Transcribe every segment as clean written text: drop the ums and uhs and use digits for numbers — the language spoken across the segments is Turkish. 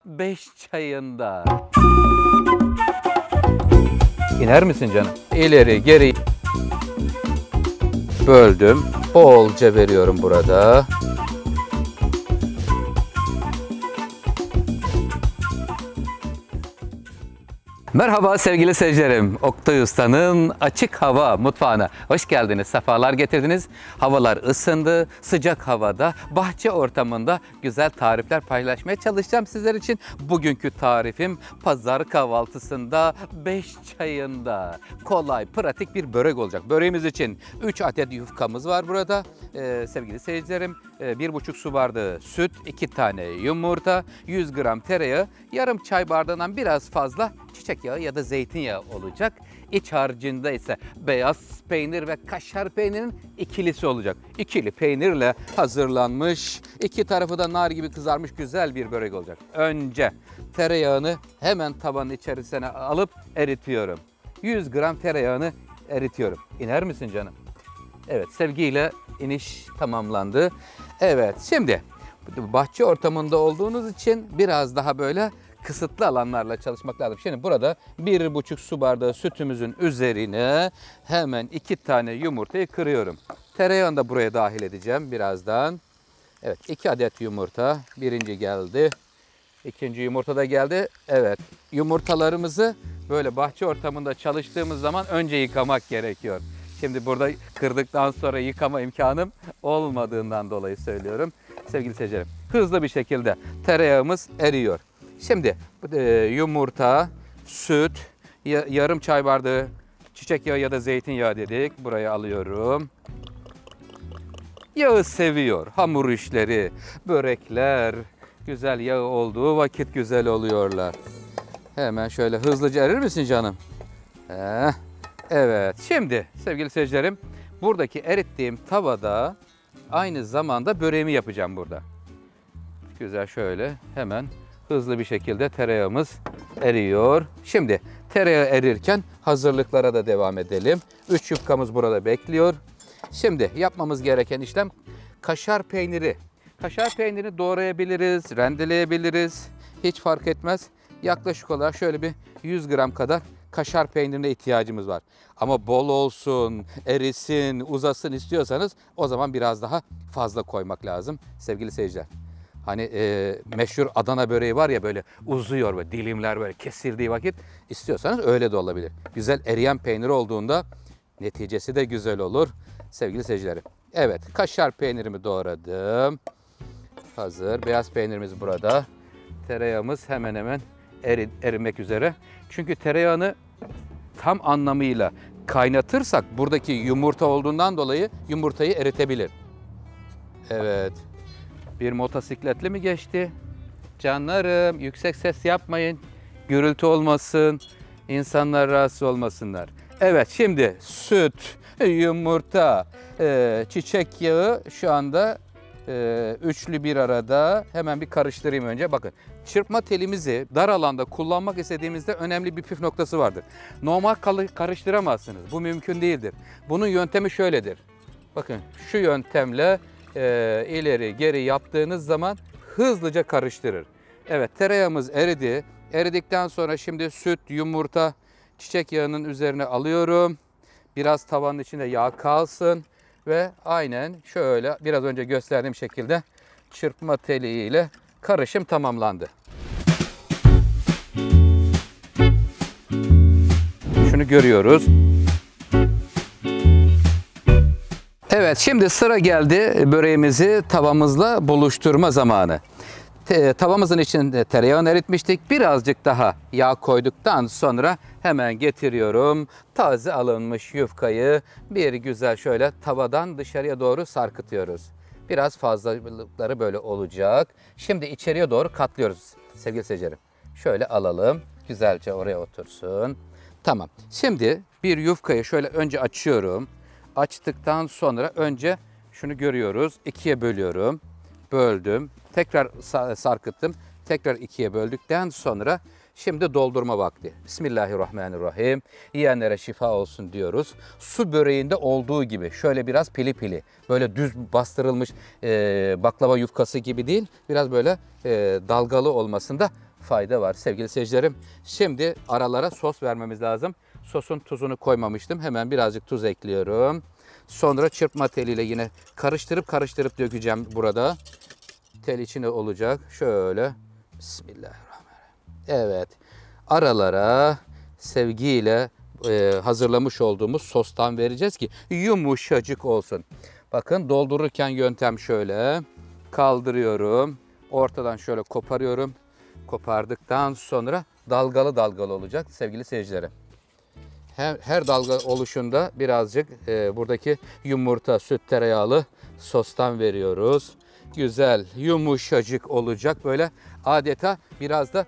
5 çayında. İner misin canım? İleri geri böldüm. Bolca veriyorum burada. Merhaba sevgili seyircilerim. Oktay Usta'nın Açık Hava Mutfağı'na hoş geldiniz. Sefalar getirdiniz. Havalar ısındı. Sıcak havada, bahçe ortamında güzel tarifler paylaşmaya çalışacağım sizler için. Bugünkü tarifim pazar kahvaltısında 5 çayında. Kolay, pratik bir börek olacak. Böreğimiz için 3 adet yufkamız var burada. Sevgili seyircilerim, 1,5 su bardağı süt, 2 tane yumurta, 100 gram tereyağı, yarım çay bardağından biraz fazla çiçek yağı ya da zeytinyağı olacak. İç harcında ise beyaz peynir ve kaşar peynirinin ikilisi olacak. İkili peynirle hazırlanmış, iki tarafı da nar gibi kızarmış güzel bir börek olacak. Önce tereyağını hemen tavanın içerisine alıp eritiyorum. 100 gram tereyağını eritiyorum. İner misin canım? Evet, sevgiyle iniş tamamlandı. Evet, şimdi bahçe ortamında olduğunuz için biraz daha böyle kısıtlı alanlarla çalışmak lazım. Şimdi burada 1,5 su bardağı sütümüzün üzerine hemen 2 tane yumurtayı kırıyorum. Tereyağını da buraya dahil edeceğim birazdan. Evet, 2 adet yumurta. Birinci geldi. İkinci yumurta da geldi. Evet, yumurtalarımızı böyle bahçe ortamında çalıştığımız zaman önce yıkamak gerekiyor. Şimdi burada kırdıktan sonra yıkama imkanım olmadığından dolayı söylüyorum. Sevgili seyircilerim, hızlı bir şekilde tereyağımız eriyor. Şimdi yumurta, süt, yarım çay bardağı çiçek yağı ya da zeytinyağı dedik. Buraya alıyorum. Yağı seviyor. Hamur işleri, börekler, güzel yağı olduğu vakit güzel oluyorlar. Hemen şöyle hızlıca erir misin canım? Evet. Şimdi sevgili seyircilerim, buradaki erittiğim tavada aynı zamanda böreğimi yapacağım burada. Güzel şöyle hemen hızlı bir şekilde tereyağımız eriyor. Şimdi tereyağı erirken hazırlıklara da devam edelim. 3 yufkamız burada bekliyor. Şimdi yapmamız gereken işlem kaşar peyniri. Kaşar peynirini doğrayabiliriz, rendeleyebiliriz. Hiç fark etmez. Yaklaşık olarak şöyle bir 100 gram kadar kaşar peynirine ihtiyacımız var. Ama bol olsun, erisin, uzasın istiyorsanız o zaman biraz daha fazla koymak lazım sevgili seyirciler. Hani meşhur Adana böreği var ya, böyle uzuyor ve dilimler böyle kesildiği vakit, istiyorsanız öyle de olabilir. Güzel eriyen peynir olduğunda neticesi de güzel olur sevgili seyircilerim. Evet, kaşar peynirimi doğradım. Hazır. Beyaz peynirimiz burada. Tereyağımız hemen hemen erimek üzere. Çünkü tereyağını tam anlamıyla kaynatırsak buradaki yumurta olduğundan dolayı yumurtayı eritebilir. Evet. Bir motosikletli mi geçti? Canlarım, yüksek ses yapmayın. Gürültü olmasın. İnsanlar rahatsız olmasınlar. Evet, şimdi süt, yumurta, çiçek yağı şu anda üçlü bir arada. Hemen bir karıştırayım önce. Bakın, çırpma telimizi dar alanda kullanmak istediğimizde önemli bir püf noktası vardır. Normal karıştıramazsınız. Bu mümkün değildir. Bunun yöntemi şöyledir. Bakın, şu yöntemle ileri geri yaptığınız zaman hızlıca karıştırır. Evet, tereyağımız eridi. Eridikten sonra şimdi süt, yumurta, çiçek yağının üzerine alıyorum. Biraz tavanın içinde yağ kalsın ve aynen şöyle biraz önce gösterdiğim şekilde çırpma teliyle karışım tamamlandı. Şunu görüyoruz. Evet, şimdi sıra geldi böreğimizi tavamızla buluşturma zamanı. Tavamızın içinde tereyağını eritmiştik. Birazcık daha yağ koyduktan sonra hemen getiriyorum. Taze alınmış yufkayı bir güzel şöyle tavadan dışarıya doğru sarkıtıyoruz. Biraz fazlalıkları böyle olacak. Şimdi içeriye doğru katlıyoruz sevgili seyircilerim. Şöyle alalım. Güzelce oraya otursun. Tamam. Şimdi bir yufkayı şöyle önce açıyorum. Açtıktan sonra önce şunu görüyoruz. İkiye bölüyorum. Böldüm. Tekrar sarkıttım. Tekrar ikiye böldükten sonra şimdi doldurma vakti. Bismillahirrahmanirrahim. Yiyenlere şifa olsun diyoruz. Su böreğinde olduğu gibi şöyle biraz pili pili. Böyle düz bastırılmış baklava yufkası gibi değil. Biraz böyle dalgalı olmasında fayda var sevgili seyircilerim. Şimdi aralara sos vermemiz lazım. Sosun tuzunu koymamıştım. Hemen birazcık tuz ekliyorum. Sonra çırpma teliyle yine karıştırıp dökeceğim burada. Tel içine olacak. Şöyle. Bismillahirrahmanirrahim. Evet. Aralara sevgiyle hazırlamış olduğumuz sostan vereceğiz ki yumuşacık olsun. Bakın doldururken yöntem şöyle. Kaldırıyorum. Ortadan şöyle koparıyorum. Kopardıktan sonra dalgalı olacak sevgili seyircilerim. Her dalga oluşunda birazcık buradaki yumurta, süt, tereyağlı sostan veriyoruz. Güzel, yumuşacık olacak. Böyle adeta biraz da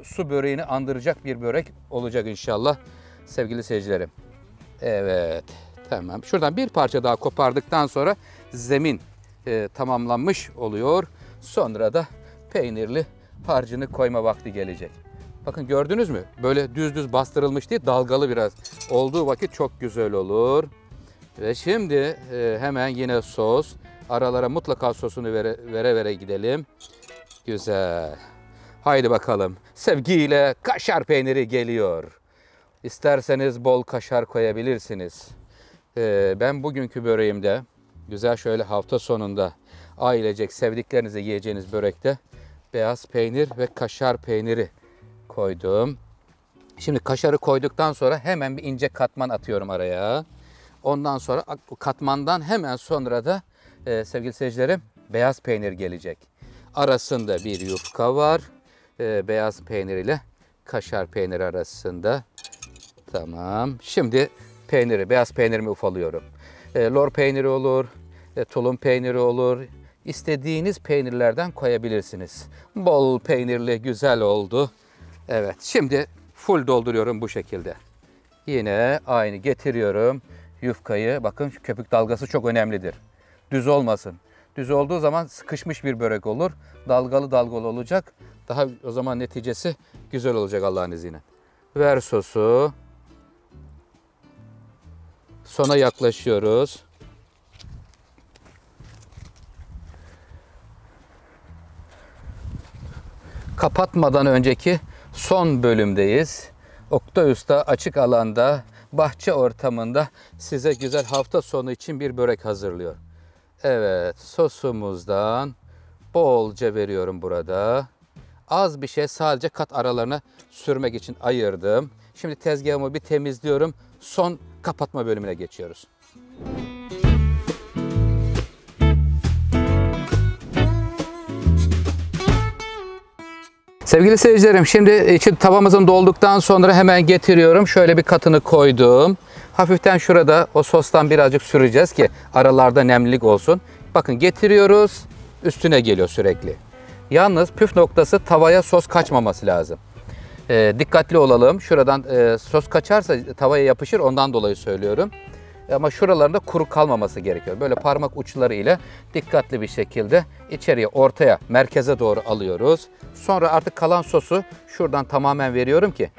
su böreğini andıracak bir börek olacak inşallah sevgili seyircilerim. Evet, tamam. Şuradan bir parça daha kopardıktan sonra zemin tamamlanmış oluyor. Sonra da peynirli harcını koyma vakti gelecek. Bakın gördünüz mü? Böyle düz bastırılmış değil, dalgalı biraz olduğu vakit çok güzel olur. Ve şimdi hemen yine sos. Aralara mutlaka sosunu vere gidelim. Güzel. Haydi bakalım. Sevgiyle kaşar peyniri geliyor. İsterseniz bol kaşar koyabilirsiniz. Ben bugünkü böreğimde güzel şöyle hafta sonunda ailecek sevdiklerinize yiyeceğiniz börekte beyaz peynir ve kaşar peyniri koydum. Şimdi kaşarı koyduktan sonra hemen bir ince katman atıyorum araya. Ondan sonra katmandan hemen sonra da sevgili seyircilerim beyaz peynir gelecek. Arasında bir yufka var. Beyaz peynir ile kaşar peyniri arasında. Tamam. Şimdi beyaz peynirimi ufalıyorum. Lor peyniri olur, tulum peyniri olur. İstediğiniz peynirlerden koyabilirsiniz. Bol peynirli güzel oldu. Evet, şimdi full dolduruyorum bu şekilde. Yine aynı getiriyorum yufkayı. Bakın şu köpük dalgası çok önemlidir. Düz olmasın. Düz olduğu zaman sıkışmış bir börek olur. Dalgalı olacak. Daha o zaman neticesi güzel olacak Allah'ın izniyle. Ver sosu. Sona yaklaşıyoruz. Kapatmadan önceki son bölümdeyiz. Oktay Usta açık alanda, bahçe ortamında size güzel hafta sonu için bir börek hazırlıyor. Evet, sosumuzdan bolca veriyorum burada. Az bir şey sadece kat aralarına sürmek için ayırdım. Şimdi tezgahımı bir temizliyorum. Son kapatma bölümüne geçiyoruz. Sevgili seyircilerim, şimdi tavamızın dolduktan sonra hemen getiriyorum. Şöyle bir katını koydum. Hafiften şurada o sostan birazcık süreceğiz ki aralarda nemlilik olsun. Bakın getiriyoruz, üstüne geliyor sürekli. Yalnız püf noktası tavaya sos kaçmaması lazım. Dikkatli olalım. Şuradan sos kaçarsa tavaya yapışır, ondan dolayı söylüyorum. Ama şuralarında kuru kalmaması gerekiyor. Böyle parmak uçları ile dikkatli bir şekilde içeriye, ortaya, merkeze doğru alıyoruz. Sonra artık kalan sosu şuradan tamamen veriyorum ki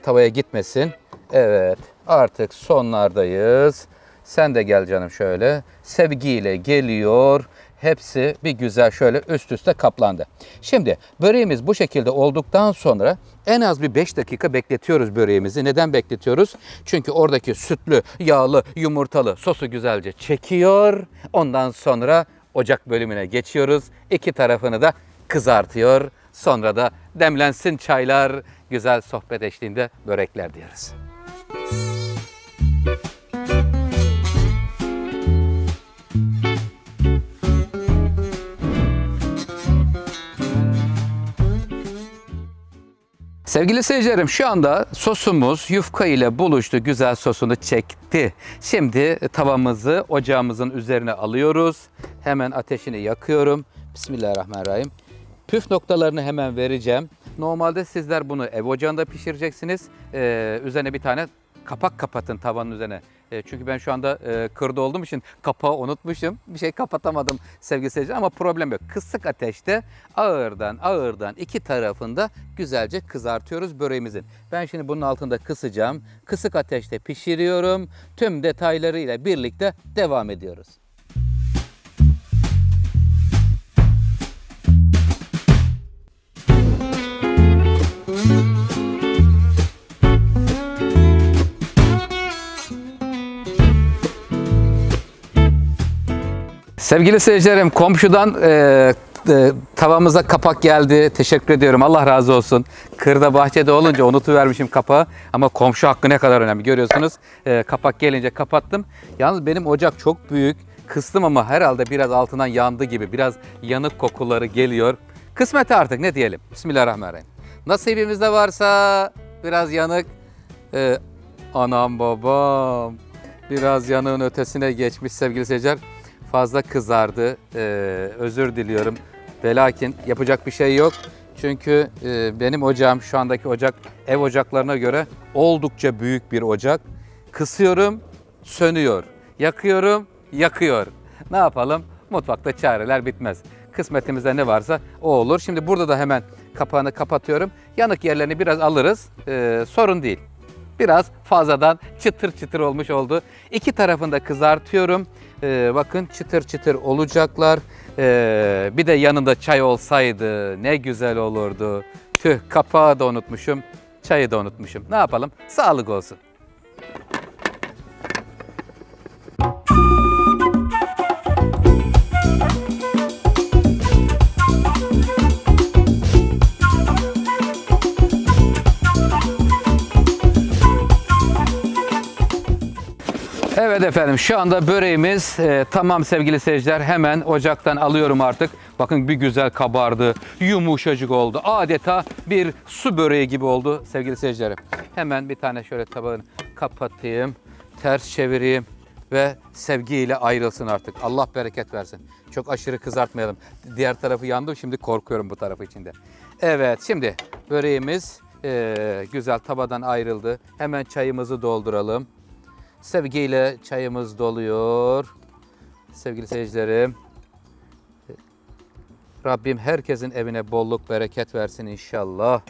tavaya gitmesin. Evet, artık sonlardayız. Sen de gel canım şöyle. Sevgiyle geliyor. Hepsi bir güzel şöyle üst üste kaplandı. Şimdi böreğimiz bu şekilde olduktan sonra en az bir 5 dakika bekletiyoruz böreğimizi. Neden bekletiyoruz? Çünkü oradaki sütlü, yağlı, yumurtalı sosu güzelce çekiyor. Ondan sonra ocak bölümüne geçiyoruz. İki tarafını da kızartıyor. Sonra da demlensin çaylar, güzel sohbet eşliğinde börekler diyoruz. Sevgili seyircilerim, şu anda sosumuz yufka ile buluştu. Güzel sosunu çekti. Şimdi tavamızı ocağımızın üzerine alıyoruz. Hemen ateşini yakıyorum. Bismillahirrahmanirrahim. Püf noktalarını hemen vereceğim. Normalde sizler bunu ev ocağında pişireceksiniz. Üzerine bir tane kapak kapatın tavanın üzerine. Çünkü ben şu anda kırda olduğum için kapağı unutmuşum. Bir şey kapatamadım sevgili seyirciler ama problem yok. Kısık ateşte ağırdan iki tarafında güzelce kızartıyoruz böreğimizin. Ben şimdi bunun altında kısacağım. Kısık ateşte pişiriyorum. Tüm detaylarıyla birlikte devam ediyoruz. Sevgili seyircilerim, komşudan tavamıza kapak geldi. Teşekkür ediyorum. Allah razı olsun. Kırda bahçede olunca unutuvermişim kapağı. Ama komşu hakkı ne kadar önemli. Görüyorsunuz. Kapak gelince kapattım. Yalnız benim ocak çok büyük. Kıstım ama herhalde biraz altından yandı gibi. Biraz yanık kokuları geliyor. Kısmet artık, ne diyelim. Bismillahirrahmanirrahim. Nasibimizde varsa biraz yanık. Anam babam. Biraz yanığın ötesine geçmiş sevgili seyirciler. Fazla kızardı. Özür diliyorum. Ve lakin yapacak bir şey yok. Çünkü benim ocağım, şu andaki ocak ev ocaklarına göre oldukça büyük bir ocak. Kısıyorum, sönüyor. Yakıyorum, yakıyor. Ne yapalım? Mutfakta çareler bitmez. Kısmetimizde ne varsa o olur. Şimdi burada da hemen kapağını kapatıyorum. Yanık yerlerini biraz alırız. Sorun değil. Biraz fazladan çıtır çıtır olmuş oldu. İki tarafını da kızartıyorum. Bakın çıtır çıtır olacaklar. Bir de yanında çay olsaydı ne güzel olurdu. Tüh, kapağı da unutmuşum. Çayı da unutmuşum. Ne yapalım? Sağlık olsun. Evet efendim, şu anda böreğimiz tamam sevgili seyirciler. Hemen ocaktan alıyorum artık. Bakın bir güzel kabardı, yumuşacık oldu. Adeta bir su böreği gibi oldu sevgili seyircilerim. Hemen bir tane şöyle tabağını kapatayım, ters çevireyim ve sevgiyle ayrılsın artık. Allah bereket versin. Çok aşırı kızartmayalım. Diğer tarafı yandı, şimdi korkuyorum bu tarafı içinde. Evet, şimdi böreğimiz güzel tabadan ayrıldı. Hemen çayımızı dolduralım. Sevgiyle çayımız doluyor. Sevgili seyircilerim, Rabbim herkesin evine bolluk bereket versin inşallah.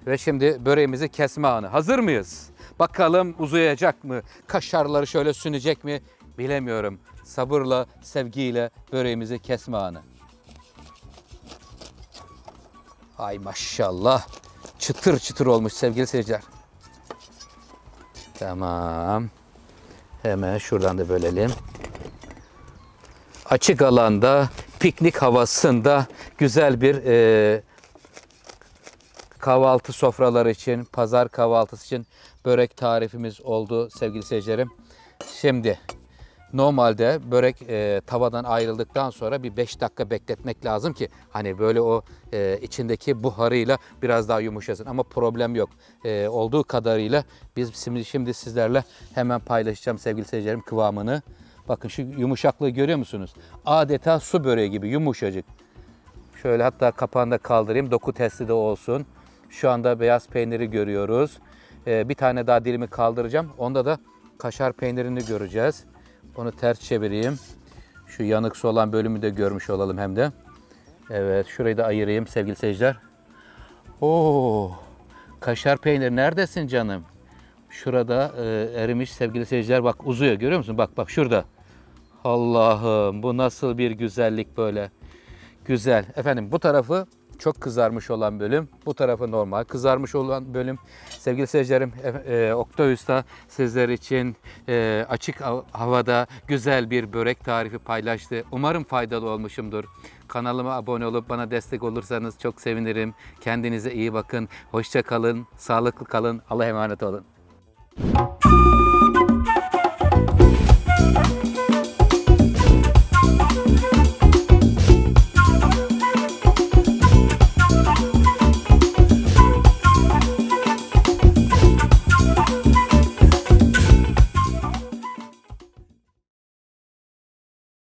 Ve şimdi böreğimizi kesme anı. Hazır mıyız? Bakalım uzayacak mı? Kaşarları şöyle sünecek mi? Bilemiyorum. Sabırla, sevgiyle böreğimizi kesme anı. Ay maşallah. Çıtır çıtır olmuş sevgili seyirciler. Tamam. Hemen şuradan da bölelim. Açık alanda, piknik havasında güzel bir kahvaltı sofraları için, pazar kahvaltısı için börek tarifimiz oldu sevgili seyircilerim. Şimdi normalde börek tavadan ayrıldıktan sonra bir 5 dakika bekletmek lazım ki hani böyle o içindeki buharıyla biraz daha yumuşasın. Ama problem yok. Olduğu kadarıyla biz şimdi sizlerle hemen paylaşacağım sevgili seyircilerim kıvamını. Bakın şu yumuşaklığı görüyor musunuz? Adeta su böreği gibi yumuşacık. Şöyle hatta kapağını da kaldırayım. Doku testi de olsun. Şu anda beyaz peyniri görüyoruz. Bir tane daha dilimi kaldıracağım. Onda da kaşar peynirini göreceğiz. Onu ters çevireyim. Şu yanıksı olan bölümü de görmüş olalım hem de. Evet, şurayı da ayırayım sevgili seyirciler. Oo, kaşar peynir neredesin canım? Şurada erimiş sevgili seyirciler. Bak uzuyor, görüyor musun? Bak bak şurada. Allah'ım, bu nasıl bir güzellik böyle. Güzel. Efendim bu tarafı çok kızarmış olan bölüm. Bu tarafı normal kızarmış olan bölüm. Sevgili seyircilerim, Oktay Usta sizler için açık havada güzel bir börek tarifi paylaştı. Umarım faydalı olmuşumdur. Kanalıma abone olup bana destek olursanız çok sevinirim. Kendinize iyi bakın. Hoşça kalın. Sağlıklı kalın. Allah'a emanet olun.